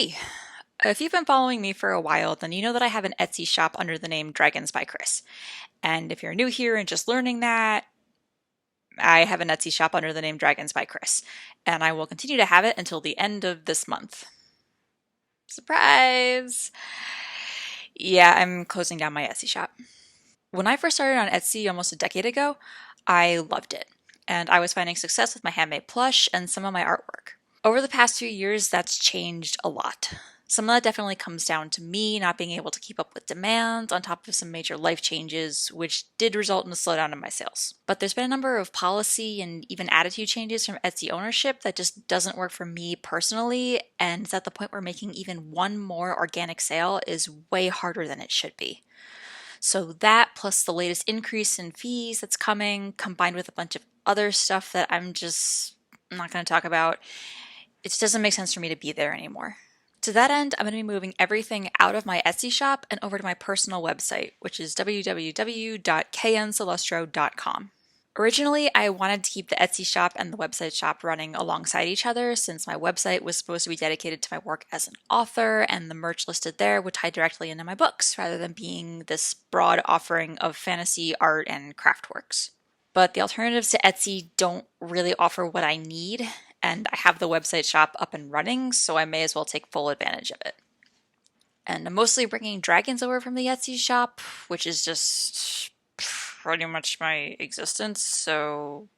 Hey, if you've been following me for a while, then you know that I have an Etsy shop under the name Dragons by Chris. And if you're new here and just learning that, I have an Etsy shop under the name Dragons by Chris. And I will continue to have it until the end of this month. Surprise! Yeah, I'm closing down my Etsy shop. When I first started on Etsy almost a decade ago, I loved it. And I was finding success with my handmade plush and some of my artwork. Over the past few years, that's changed a lot. Some of that definitely comes down to me not being able to keep up with demand, on top of some major life changes, which did result in a slowdown in my sales. But there's been a number of policy and even attitude changes from Etsy ownership that just doesn't work for me personally, and it's at the point where making even one more organic sale is way harder than it should be. So that plus the latest increase in fees that's coming, combined with a bunch of other stuff that I'm just not going to talk about, it just doesn't make sense for me to be there anymore. To that end, I'm going to be moving everything out of my Etsy shop and over to my personal website, which is www.kncelestro.com. Originally, I wanted to keep the Etsy shop and the website shop running alongside each other since my website was supposed to be dedicated to my work as an author and the merch listed there would tie directly into my books rather than being this broad offering of fantasy, art, and craft works. But the alternatives to Etsy don't really offer what I need, and I have the website shop up and running, so I may as well take full advantage of it. And I'm mostly bringing dragons over from the Etsy shop, which is just pretty much my existence, so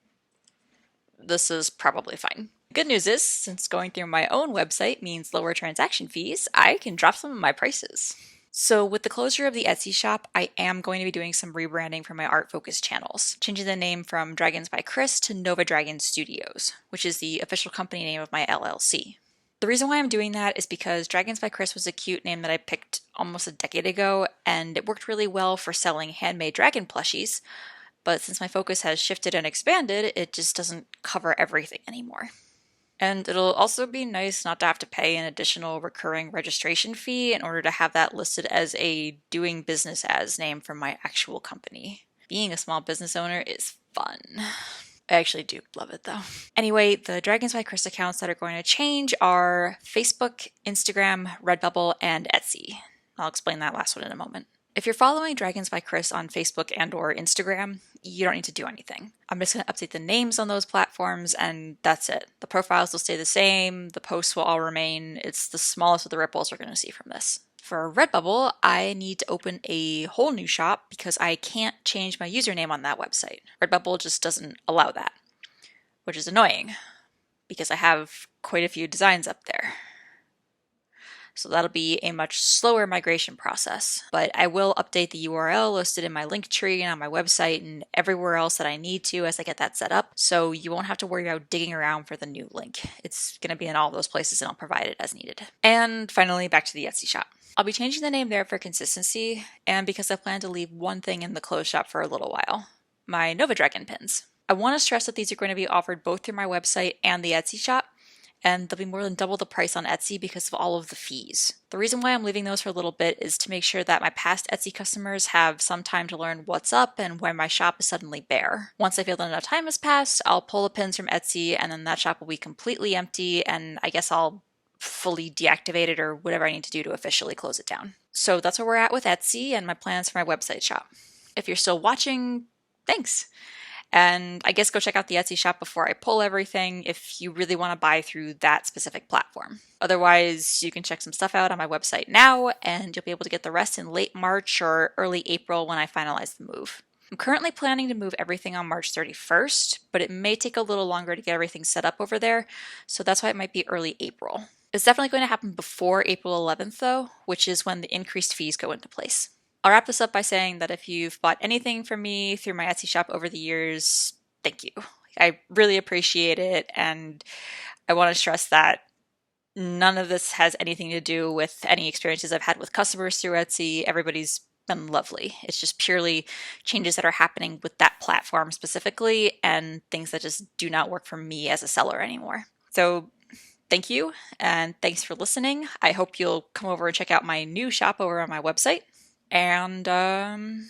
this is probably fine. The good news is, since going through my own website means lower transaction fees, I can drop some of my prices. So with the closure of the Etsy shop, I am going to be doing some rebranding for my art-focused channels, changing the name from Dragons by Chris to Nova Dragon Studios, which is the official company name of my LLC. The reason why I'm doing that is because Dragons by Chris was a cute name that I picked almost a decade ago, and it worked really well for selling handmade dragon plushies, but since my focus has shifted and expanded, it just doesn't cover everything anymore. And it'll also be nice not to have to pay an additional recurring registration fee in order to have that listed as a doing business as name for my actual company. Being a small business owner is fun. I actually do love it though. Anyway, the Dragons by Chris accounts that are going to change are Facebook, Instagram, Redbubble, and Etsy. I'll explain that last one in a moment. If you're following Dragons by Chris on Facebook and or Instagram, you don't need to do anything. I'm just going to update the names on those platforms and that's it. The profiles will stay the same, the posts will all remain. It's the smallest of the ripples we're going to see from this. For Redbubble, I need to open a whole new shop because I can't change my username on that website. Redbubble just doesn't allow that, which is annoying because I have quite a few designs up there. So that'll be a much slower migration process. But I will update the URL listed in my link tree and on my website and everywhere else that I need to as I get that set up. So you won't have to worry about digging around for the new link. It's going to be in all those places and I'll provide it as needed. And finally, back to the Etsy shop. I'll be changing the name there for consistency and because I plan to leave one thing in the closed shop for a little while. My Nova Dragon pins. I want to stress that these are going to be offered both through my website and the Etsy shop, and they'll be more than double the price on Etsy because of all of the fees. The reason why I'm leaving those for a little bit is to make sure that my past Etsy customers have some time to learn what's up and why my shop is suddenly bare. Once I feel that enough time has passed, I'll pull the pins from Etsy and then that shop will be completely empty and I guess I'll fully deactivate it or whatever I need to do to officially close it down. So that's where we're at with Etsy and my plans for my website shop. If you're still watching, thanks! And I guess go check out the Etsy shop before I pull everything if you really want to buy through that specific platform. Otherwise, you can check some stuff out on my website now, and you'll be able to get the rest in late March or early April when I finalize the move. I'm currently planning to move everything on March 31st, but it may take a little longer to get everything set up over there, so that's why it might be early April. It's definitely going to happen before April 11th though, which is when the increased fees go into place. I'll wrap this up by saying that if you've bought anything from me through my Etsy shop over the years, thank you. I really appreciate it, and I want to stress that none of this has anything to do with any experiences I've had with customers through Etsy. Everybody's been lovely. It's just purely changes that are happening with that platform specifically and things that just do not work for me as a seller anymore. So thank you, and thanks for listening. I hope you'll come over and check out my new shop over on my website. And, dragon.